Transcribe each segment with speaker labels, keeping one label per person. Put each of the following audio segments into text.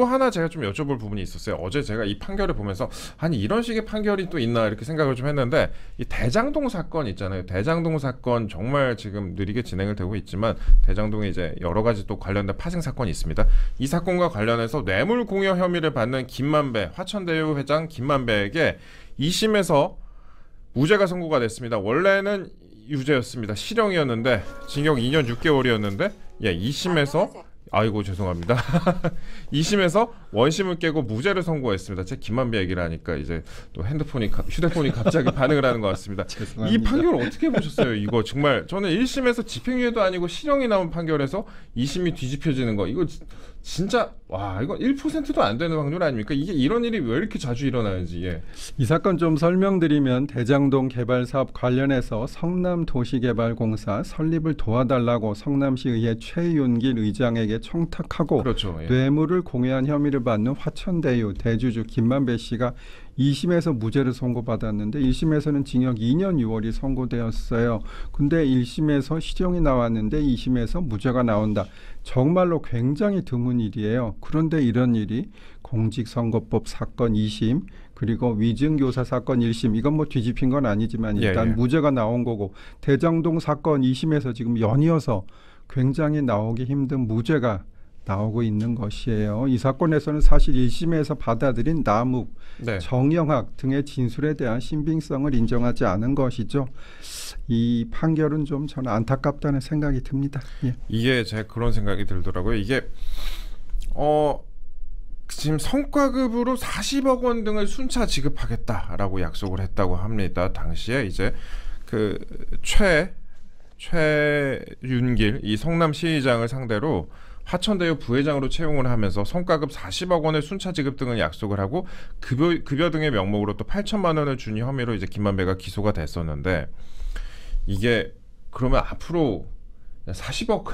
Speaker 1: 또 하나 제가 좀 여쭤볼 부분이 있었어요. 어제 제가 이 판결을 보면서 아니 이런 식의 판결이 또 있나 이렇게 생각을 좀 했는데 이 대장동 사건 있잖아요. 대장동 사건 정말 지금 느리게 진행을 되고 있지만 대장동에 이제 여러 가지 또 관련된 파생 사건이 있습니다. 이 사건과 관련해서 뇌물 공여 혐의를 받는 김만배 화천대유 회장 김만배에게 2심에서 무죄가 선고가 됐습니다. 원래는 유죄였습니다. 실형이었는데 징역 2년 6개월이었는데 2심에서 아이고 죄송합니다. 2심에서 원심을 깨고 무죄를 선고했습니다. 제 김만배 얘기를 하니까 이제 또 휴대폰이 갑자기 반응을 하는 것 같습니다. 이 판결 어떻게 보셨어요? 이거 정말 저는 1심에서 집행유예도 아니고 실형이 나온 판결에서 2심이 뒤집혀지는 거 이거 진짜 와 이거 1%도 안 되는 확률 아닙니까? 이게 이런 일이 왜 이렇게 자주 일어나는지. 예.
Speaker 2: 이 사건 좀 설명드리면 대장동 개발 사업 관련해서 성남도시개발공사 설립을 도와달라고 성남시의회 최윤길 의장에게 청탁하고
Speaker 1: 그렇죠. 예.
Speaker 2: 뇌물을 공여한 혐의를 받는 화천대유 대주주 김만배 씨가 2심에서 무죄를 선고받았는데 1심에서는 징역 2년 6월이 선고되었어요. 근데 1심에서 실형이 나왔는데 2심에서 무죄가 나온다. 정말로 굉장히 드문 일이에요. 그런데 이런 일이 공직선거법 사건 2심 그리고 위증교사 사건 1심 이건 뭐 뒤집힌 건 아니지만 일단 무죄가 나온 거고 대장동 사건 2심에서 지금 연이어서 굉장히 나오기 힘든 무죄가 나오고 있는 것이에요. 이 사건에서는 사실 1심에서 받아들인 남욱, 정영학 등의 진술에 대한 신빙성을 인정하지 않은 것이죠. 이 판결은 좀 저는 안타깝다는 생각이 듭니다. 예.
Speaker 1: 이게 제가 그런 생각이 들더라고요. 이게 지금 성과급으로 40억 원 등을 순차 지급하겠다라고 약속을 했다고 합니다. 당시에 이제 그 최윤길 이 성남시의장을 상대로 화천대유 부회장으로 채용을 하면서 성과급 40억 원의 순차 지급 등을 약속을 하고 급여 등의 명목으로 또 8천만 원을 준 혐의로 이제 김만배가 기소가 됐었는데 이게 그러면 앞으로 40억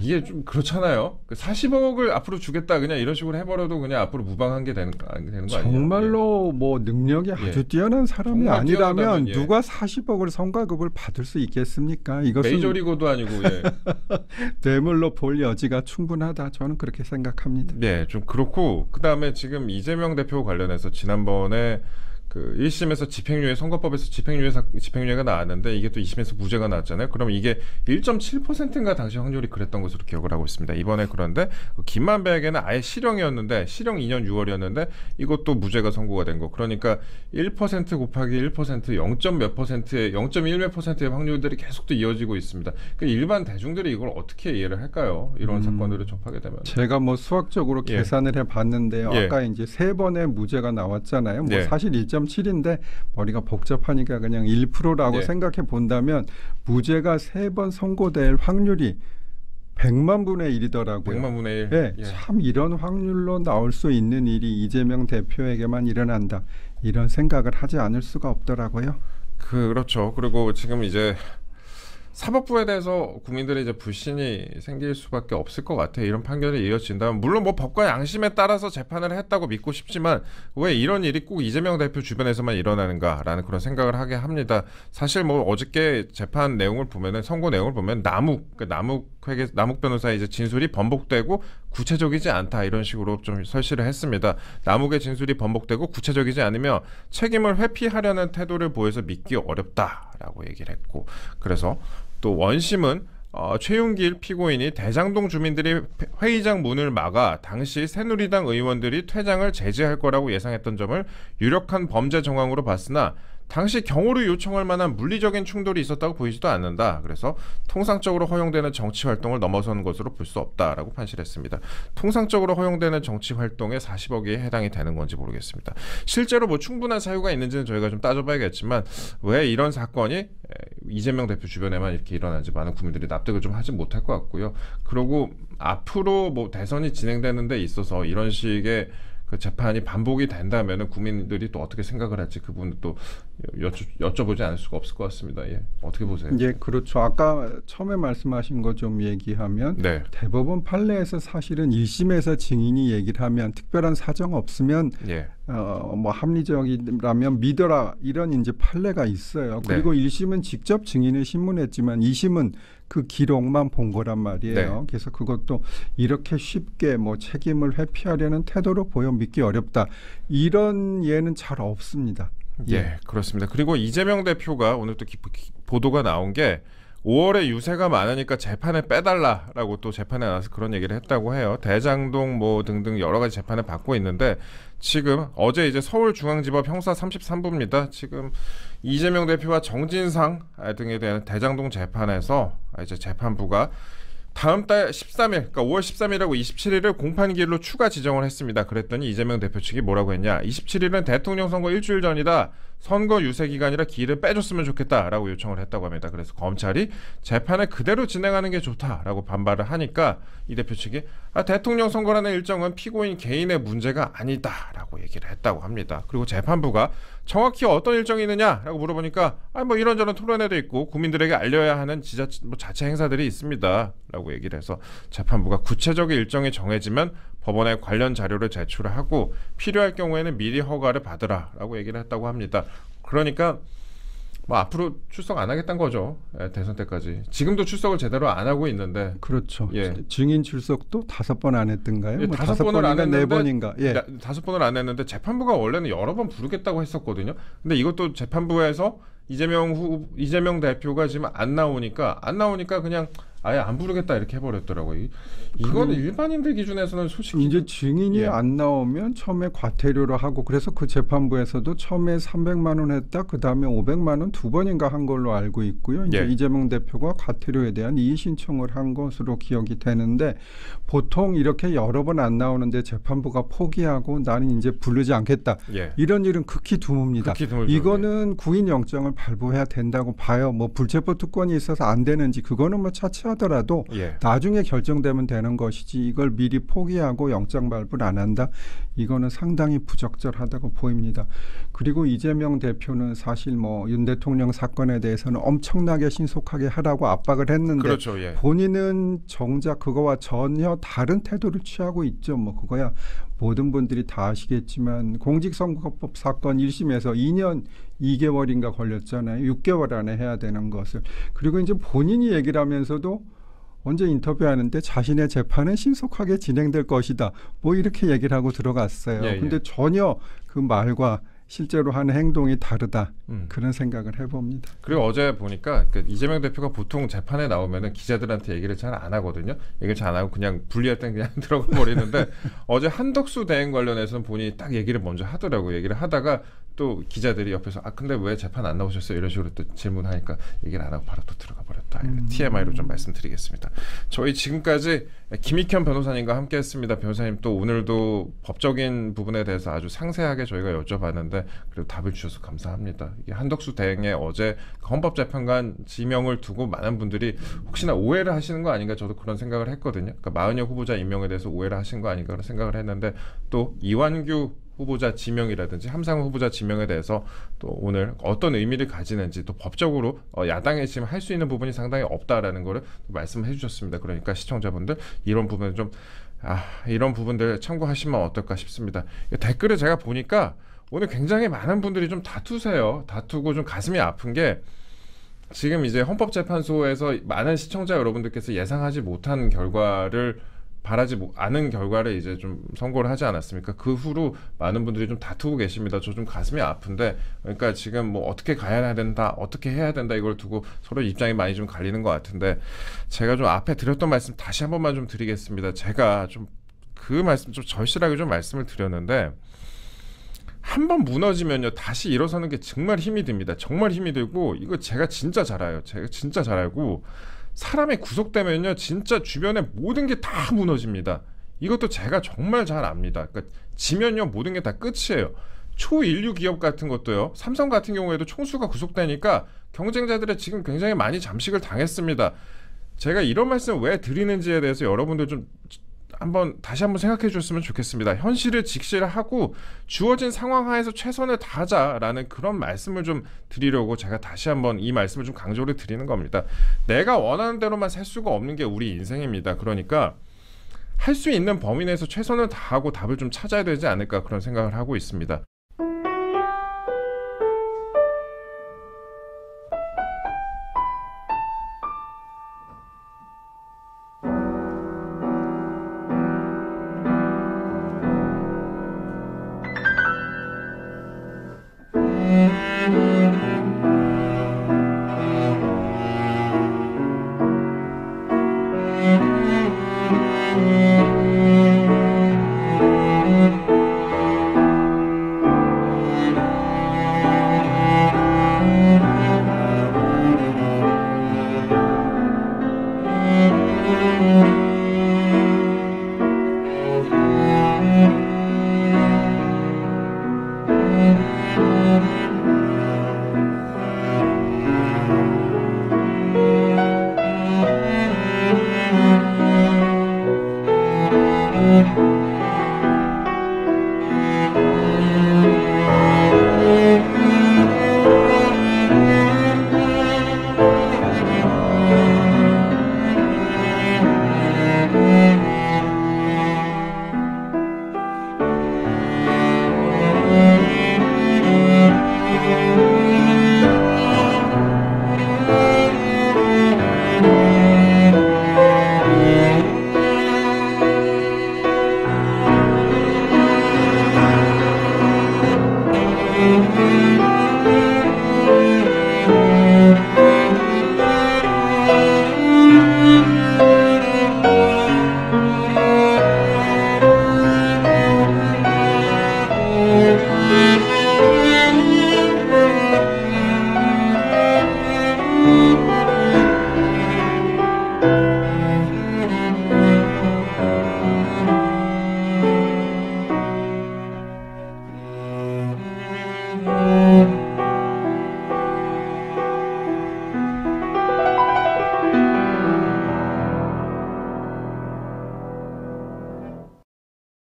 Speaker 1: 이게 좀 그렇잖아요. 40억을 앞으로 주겠다 그냥 이런 식으로 해버려도 그냥 앞으로 무방한 게 되는 거 아니에요?
Speaker 2: 정말로 뭐 능력이 아주 뛰어난 사람이 아니라면 누가 40억을 성과급을 받을 수 있겠습니까? 이것은
Speaker 1: 메이저리거도 아니고
Speaker 2: 뇌물로 볼 여지가 충분하다. 저는 그렇게 생각합니다.
Speaker 1: 네, 좀 그렇고 그다음에 지금 이재명 대표 관련해서 지난번에 그 1심에서 집행유예 선거법에서 집행유예가 나왔는데 이게 또 2심에서 무죄가 나왔잖아요. 그럼 이게 1.7%인가 당시 확률이 그랬던 것으로 기억을 하고 있습니다. 이번에 그런데 김만배에게는 아예 실형이었는데 실형 2년 6월이었는데 이것도 무죄가 선고가 된 거. 그러니까 1% 곱하기 1% 0.몇 퍼센트의 0.1몇 퍼센트의 확률들이 계속 또 이어지고 있습니다. 그러니까 일반 대중들이 이걸 어떻게 이해를 할까요? 이런 사건들을 접하게 되면.
Speaker 2: 제가 뭐 수학적으로 계산을 해봤는데요. 아까 이제 3번의 무죄가 나왔잖아요. 뭐 사실 1.7인데 머리가 복잡하니까 그냥 1%라고 생각해 본다면 무죄가 3번 선고될 확률이 100만 분의 1이더라고요.
Speaker 1: 100만 분의 1.
Speaker 2: 네, 참 이런 확률로 나올 수 있는 일이 이재명 대표에게만 일어난다. 이런 생각을 하지 않을 수가 없더라고요.
Speaker 1: 그렇죠. 그리고 지금 이제 사법부에 대해서 국민들의 이제 불신이 생길 수밖에 없을 것 같아요. 이런 판결이 이어진다면 물론 뭐 법과 양심에 따라서 재판을 했다고 믿고 싶지만 왜 이런 일이 꼭 이재명 대표 주변에서만 일어나는가라는 그런 생각을 하게 합니다. 사실 뭐 어저께 재판 내용을 보면은 선고 내용을 보면 남욱 변호사의 이제 진술이 번복되고 구체적이지 않다 이런 식으로 좀 설시를 했습니다. 남욱의 진술이 번복되고 구체적이지 않으며 책임을 회피하려는 태도를 보여서 믿기 어렵다라고 얘기를 했고 그래서 또 원심은 최윤길 피고인이 대장동 주민들이 회의장 문을 막아 당시 새누리당 의원들이 퇴장을 제지할 거라고 예상했던 점을 유력한 범죄 정황으로 봤으나 당시 경호를 요청할 만한 물리적인 충돌이 있었다고 보이지도 않는다. 그래서 통상적으로 허용되는 정치 활동을 넘어선 것으로 볼 수 없다라고 판시했습니다. 통상적으로 허용되는 정치 활동에 40억이 해당이 되는 건지 모르겠습니다. 실제로 뭐 충분한 사유가 있는지는 저희가 좀 따져봐야겠지만 왜 이런 사건이 이재명 대표 주변에만 이렇게 일어나는지 많은 국민들이 납득을 좀 하지 못할 것 같고요. 그리고 앞으로 뭐 대선이 진행되는 데 있어서 이런 식의 그 재판이 반복이 된다면은 국민들이 또 어떻게 생각을 할지 그 부분도 또 여쭤보지 않을 수가 없을 것 같습니다. 예. 어떻게 보세요?
Speaker 2: 예, 그렇죠. 아까 처음에 말씀하신 거 좀 얘기하면
Speaker 1: 네.
Speaker 2: 대법원 판례에서 사실은 1심에서 증인이 얘기를 하면 특별한 사정 없으면
Speaker 1: 예.
Speaker 2: 뭐 합리적이라면 믿어라 이런 이제 판례가 있어요. 그리고 1심은 직접 증인을 신문했지만 2심은 그 기록만 본 거란 말이에요.
Speaker 1: 네.
Speaker 2: 그래서 그것도 이렇게 쉽게 뭐 책임을 회피하려는 태도로 보여 믿기 어렵다. 이런 예는 잘 없습니다.
Speaker 1: 예, 그렇습니다. 그리고 이재명 대표가 오늘 또 보도가 나온 게 5월에 유세가 많으니까 재판에 빼달라라고 또 재판에 나와서 그런 얘기를 했다고 해요. 대장동 뭐 등등 여러 가지 재판을 받고 있는데 지금 어제 이제 서울중앙지법 형사 33부입니다. 지금 이재명 대표와 정진상 등에 대한 대장동 재판에서 이제 재판부가 다음 달 13일, 그러니까 5월 13일하고 27일을 공판기일로 추가 지정을 했습니다. 그랬더니 이재명 대표 측이 뭐라고 했냐. 27일은 대통령 선거 일주일 전이다. 선거 유세 기간이라 기일을 빼줬으면 좋겠다라고 요청을 했다고 합니다. 그래서 검찰이 재판을 그대로 진행하는 게 좋다라고 반발을 하니까 이 대표 측이 대통령 선거라는 일정은 피고인 개인의 문제가 아니다라고 얘기를 했다고 합니다. 그리고 재판부가 정확히 어떤 일정이 있느냐라고 물어보니까 뭐 이런저런 토론회도 있고 국민들에게 알려야 하는 자체 행사들이 있습니다라고 얘기를 해서 재판부가 구체적인 일정이 정해지면 법원에 관련 자료를 제출하고 필요할 경우에는 미리 허가를 받으라라고 얘기를 했다고 합니다. 그러니까 뭐 앞으로 출석 안 하겠다는 거죠. 대선 때까지. 지금도 출석을 제대로 안 하고 있는데.
Speaker 2: 그렇죠.
Speaker 1: 예.
Speaker 2: 증인 출석도 5번 안 했던가요?
Speaker 1: 예,
Speaker 2: 뭐
Speaker 1: 5번을 안 했는데
Speaker 2: 4번인가? 예.
Speaker 1: 5번을 안 했는데 재판부가 원래는 여러 번 부르겠다고 했었거든요. 근데 이것도 재판부에서 이재명 대표가 지금 안 나오니까 그냥 아예 안 부르겠다 이렇게 해버렸더라고요. 이거는 일반인들 기준에서는 솔직히
Speaker 2: 이제 증인이
Speaker 1: 예.
Speaker 2: 안 나오면 처음에 과태료로 하고 그래서 그 재판부에서도 처음에 300만 원 했다. 그다음에 500만 원 2번인가 한 걸로 알고 있고요. 이제
Speaker 1: 예.
Speaker 2: 이재명 대표가 과태료에 대한 이의 신청을 한 것으로 기억이 되는데 보통 이렇게 여러 번 안 나오는데 재판부가 포기하고 나는 이제 부르지 않겠다.
Speaker 1: 예.
Speaker 2: 이런 일은 극히 드뭅니다.
Speaker 1: 극히 드물죠.
Speaker 2: 이거는 구인 영장을 발부해야 된다고 봐요. 뭐 불체포 특권이 있어서 안 되는지 그거는 뭐 차치하더라도
Speaker 1: 예.
Speaker 2: 나중에 결정되면 되는 것이지 이걸 미리 포기하고 영장 발부를 안 한다. 이거는 상당히 부적절하다고 보입니다. 그리고 이재명 대표는 사실 뭐 윤 대통령 사건에 대해서는 엄청나게 신속하게 하라고 압박을 했는데
Speaker 1: 그렇죠. 예.
Speaker 2: 본인은 정작 그거와 전혀 다른 태도를 취하고 있죠. 뭐 그거야 모든 분들이 다 아시겠지만 공직선거법 사건 1심에서 2년 2개월인가 걸렸잖아요. 6개월 안에 해야 되는 것을. 그리고 이제 본인이 얘기를 하면서도 언제 인터뷰하는데 자신의 재판은 신속하게 진행될 것이다. 뭐 이렇게 얘기를 하고 들어갔어요.
Speaker 1: 예, 예.
Speaker 2: 근데 전혀 그 말과 실제로 하는 행동이 다르다.
Speaker 1: 음.
Speaker 2: 그런 생각을 해봅니다.
Speaker 1: 그리고 어제 보니까 이재명 대표가 보통 재판에 나오면은 기자들한테 얘기를 잘 안 하거든요. 얘기를 잘 안 하고 그냥 불리할 땐 그냥 들어가 버리는데 어제 한덕수 대행 관련해서는 본인이 딱 얘기를 먼저 하더라고요. 얘기를 하다가 또 기자들이 옆에서 근데 왜 재판 안 나오셨어요? 이런 식으로 또 질문하니까 얘기를 안 하고 바로 또 들어가 버렸다. TMI로 좀 말씀드리겠습니다. 저희 지금까지 김익현 변호사님과 함께했습니다. 변호사님 또 오늘도 법적인 부분에 대해서 아주 상세하게 저희가 여쭤봤는데 그래도 답을 주셔서 감사합니다. 이게 한덕수 대행의 어제 헌법재판관 지명을 두고 많은 분들이 혹시나 오해를 하시는 거 아닌가 저도 그런 생각을 했거든요. 그러니까 마은혁 후보자 임명에 대해서 오해를 하신 거 아닌가 그런 생각을 했는데 또 이완규 후보자 지명이라든지 함상훈 후보자 지명에 대해서 또 오늘 어떤 의미를 가지는지 또 법적으로 야당에 지금 할 수 있는 부분이 상당히 없다라는 거를 말씀해 주셨습니다. 그러니까 시청자분들 이런 부분을 좀 이런 부분들 참고하시면 어떨까 싶습니다. 댓글을 제가 보니까 오늘 굉장히 많은 분들이 좀 다투세요. 다투고 좀 가슴이 아픈 게 지금 이제 헌법재판소에서 많은 시청자 여러분들께서 예상하지 못한 결과를 바라지 않은 결과를 이제 좀 선고를 하지 않았습니까? 그 후로 많은 분들이 좀 다투고 계십니다. 저 좀 가슴이 아픈데 그러니까 지금 뭐 어떻게 가야 된다, 어떻게 해야 된다 이걸 두고 서로 입장이 많이 좀 갈리는 것 같은데 제가 좀 앞에 드렸던 말씀 다시 한 번만 좀 드리겠습니다. 제가 좀 그 말씀 좀 절실하게 좀 말씀을 드렸는데 한 번 무너지면요 다시 일어서는 게 정말 힘이 듭니다. 정말 힘이 들고 이거 제가 진짜 잘 알아요. 제가 진짜 잘 알고 사람이 구속되면요 진짜 주변에 모든 게 다 무너집니다. 이것도 제가 정말 잘 압니다. 그러니까 지면요 모든 게 다 끝이에요. 초인류 기업 같은 것도요. 삼성 같은 경우에도 총수가 구속되니까 경쟁자들의 지금 굉장히 많이 잠식을 당했습니다. 제가 이런 말씀을 왜 드리는지에 대해서 여러분들 좀 다시 한번 생각해 줬으면 좋겠습니다. 현실을 직시하고 주어진 상황 하에서 최선을 다하자라는 그런 말씀을 좀 드리려고 제가 다시 한번 이 말씀을 좀 강조를 드리는 겁니다. 내가 원하는 대로만 살 수가 없는 게 우리 인생입니다. 그러니까 할 수 있는 범위 내에서 최선을 다하고 답을 좀 찾아야 되지 않을까 그런 생각을 하고 있습니다.